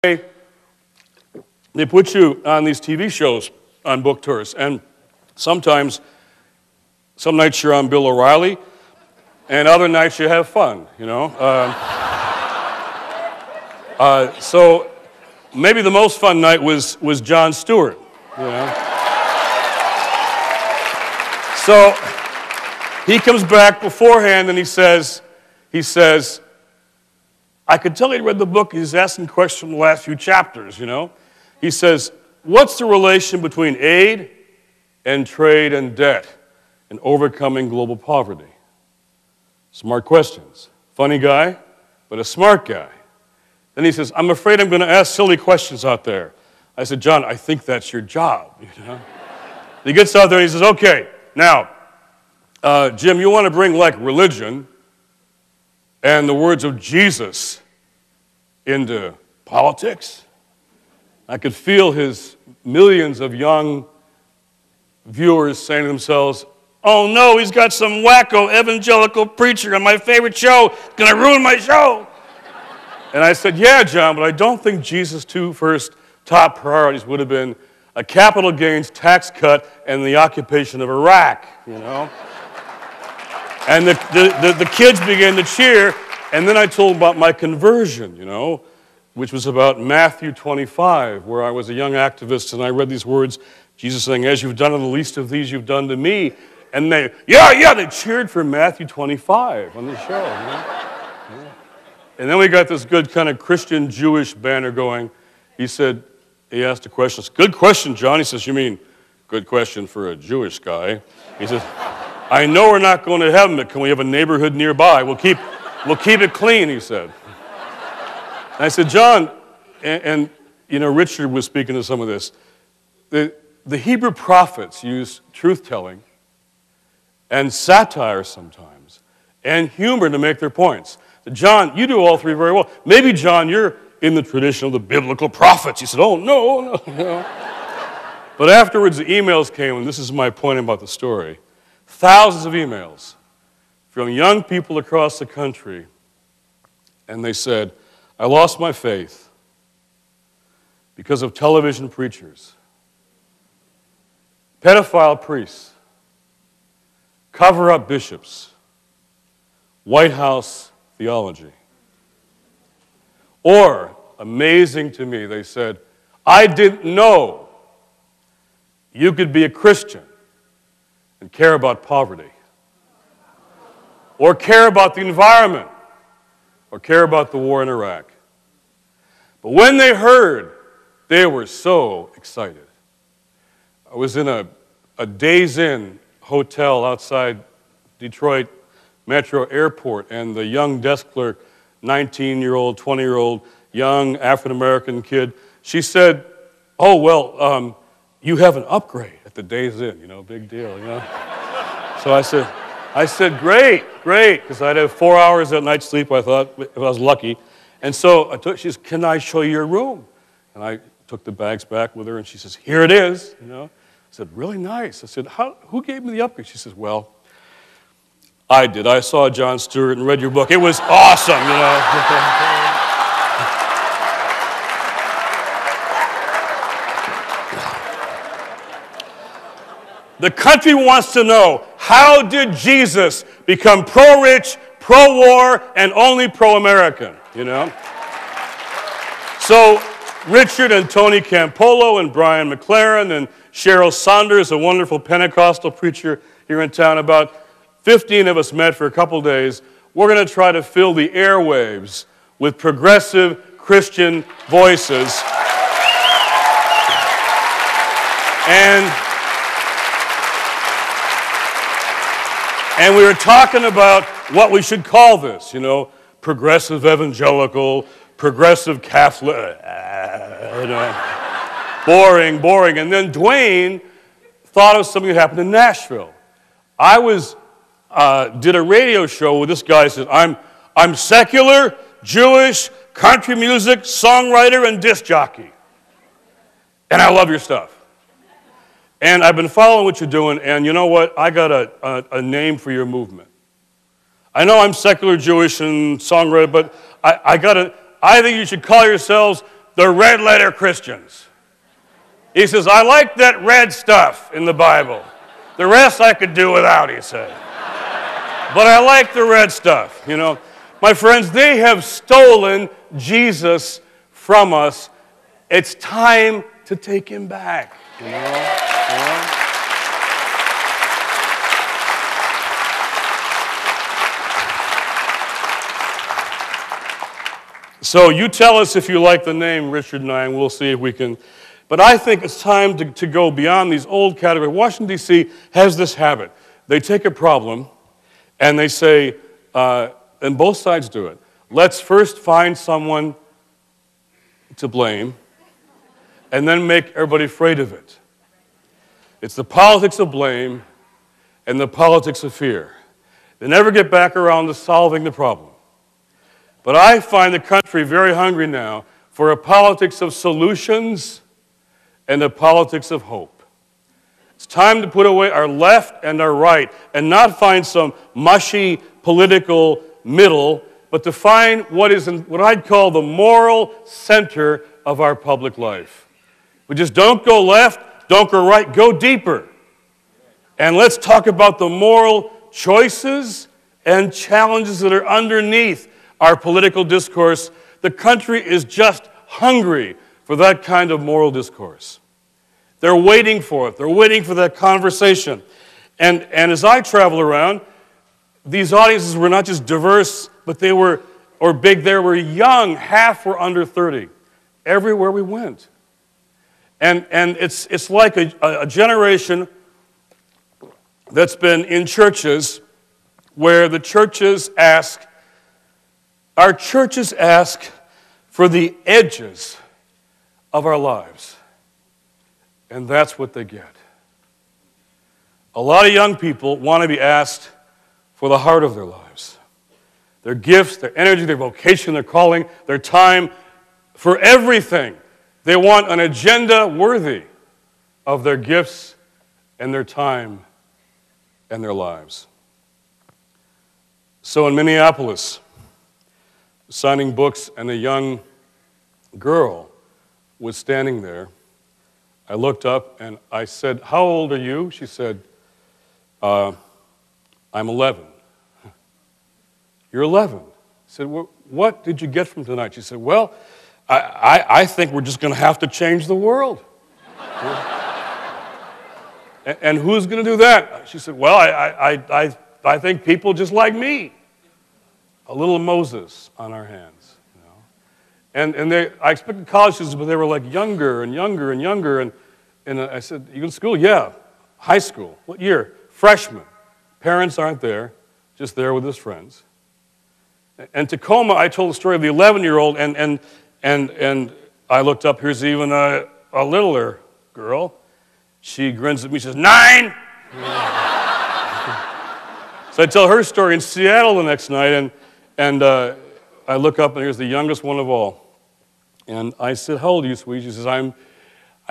They put you on these TV shows on book tours, and sometimes, some nights you're on Bill O'Reilly, and other nights you have fun, you know. So maybe the most fun night was Jon Stewart, you know. So he comes back beforehand and he says, I could tell he'd read the book. He's asking questions from the last few chapters, you know. He says, what's the relation between aid and trade and debt and overcoming global poverty? Smart questions. Funny guy, but a smart guy. Then he says, I'm afraid I'm going to ask silly questions out there. I said, John, I think that's your job, you know. He gets out there and he says, okay, now, Jim, you want to bring like religion and the words of Jesus into politics? I could feel his millions of young viewers saying to themselves, oh no, he's got some wacko evangelical preacher on my favorite show. It's going to ruin my show. And I said, yeah, John, but I don't think Jesus' two first top priorities would have been a capital gains tax cut and the occupation of Iraq, you know. And the kids began to cheer, and then I told them about my conversion, you know, which was about Matthew 25, where I was a young activist, and I read these words, Jesus saying, as you've done to the least of these, you've done to me. And they cheered for Matthew 25 on the show. You know? Yeah. And then we got this good kind of Christian Jewish banner going. He asked a question. Good question, John. He says, you mean good question for a Jewish guy? He says, I know we're not going to heaven, but can we have a neighborhood nearby? We'll keep it clean, he said. And I said, John, and you know, Richard was speaking to some of this. The Hebrew prophets use truth-telling and satire sometimes, and humor to make their points. John, you do all three very well. Maybe, John, you're in the tradition of the biblical prophets. He said, oh, no. But afterwards, the emails came, and this is my point about the story. Thousands of emails from young people across the country, and they said, I lost my faith because of television preachers, pedophile priests, cover-up bishops, White House theology. Or, amazing to me, they said, I didn't know you could be a Christian and care about poverty, or care about the environment, or care about the war in Iraq. But when they heard, they were so excited. I was in a Days Inn hotel outside Detroit Metro Airport, and the young desk clerk, 19-year-old, 20-year-old, young African-American kid, she said, oh, well, you have an upgrade at the Days Inn, you know, big deal, you know. So I said, great, because I'd have 4 hours at night sleep, I thought, if I was lucky. And so she says, can I show you your room? And I took the bags back with her, and she says, here it is, you know. I said, really nice. I said, who gave me the upgrade? She says, well, I did. I saw Jon Stewart and read your book. It was awesome, you know. The country wants to know, how did Jesus become pro-rich, pro-war, and only pro-American, you know? So Richard and Tony Campolo and Brian McLaren and Cheryl Saunders, a wonderful Pentecostal preacher here in town, about 15 of us met for a couple days. We're going to try to fill the airwaves with progressive Christian voices. And we were talking about what we should call this, you know, progressive evangelical, progressive Catholic, you know, boring. And then Dwayne thought of something that happened in Nashville. I did a radio show where this guy said, I'm secular, Jewish, country music, songwriter, and disc jockey. And I love your stuff. And I've been following what you're doing, and you know what? I got a name for your movement. I know I'm secular Jewish and songwriter, but I think you should call yourselves the red letter Christians. He says, I like that red stuff in the Bible. The rest I could do without, he said. But I like the red stuff, you know. My friends, they have stolen Jesus from us. It's time to take him back, you know. So you tell us if you like the name Richard and I, and we'll see if we can. But I think it's time to go beyond these old categories. Washington, D.C. has this habit. They take a problem and they say, and both sides do it, let's first find someone to blame and then make everybody afraid of it. It's the politics of blame and the politics of fear. They never get back around to solving the problem. But I find the country very hungry now for a politics of solutions and a politics of hope. It's time to put away our left and our right and not find some mushy political middle, but to find what is what I'd call the moral center of our public life. We just don't go left, don't go right, go deeper. And let's talk about the moral choices and challenges that are underneath our political discourse. The country is just hungry for that kind of moral discourse. They're waiting for it. They're waiting for that conversation. And as I travel around, these audiences were not just diverse, but they were, or big, they were young. Half were under 30. Everywhere we went. And it's like a generation that's been in churches where the churches ask, our churches ask for the edges of our lives. And that's what they get. A lot of young people want to be asked for the heart of their lives. Their gifts, their energy, their vocation, their calling, their time, for everything. They want an agenda worthy of their gifts and their time and their lives. So in Minneapolis, signing books, and a young girl was standing there. I looked up and I said, how old are you? She said, I'm 11. You're 11. I said, well, what did you get from tonight? She said, well, I think we're just going to have to change the world. And who's going to do that? She said, well, I think people just like me. A little Moses on our hands, you know. And I expected college students, but they were like younger and younger and younger. And I said, you in school? Yeah. High school. What year? Freshman. Parents aren't there, just there with his friends. And Tacoma, I told the story of the 11-year-old, and I looked up, here's even a littler girl. She grins at me, she says, 9! So I tell her story in Seattle the next night, and I look up, and here's the youngest one of all. And I said, how old are you, sweetie? She says, I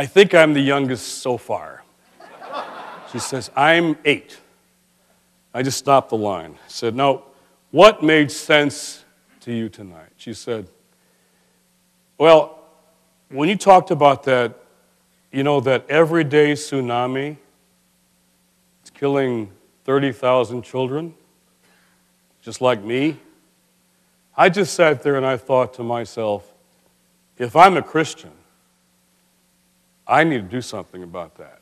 think I'm the youngest so far. She says, I'm 8. I just stopped the line. I said, now, what made sense to you tonight? She said, well, when you talked about that, you know, that everyday tsunami, it's killing 30,000 children, just like me. I just sat there and I thought to myself, if I'm a Christian, I need to do something about that.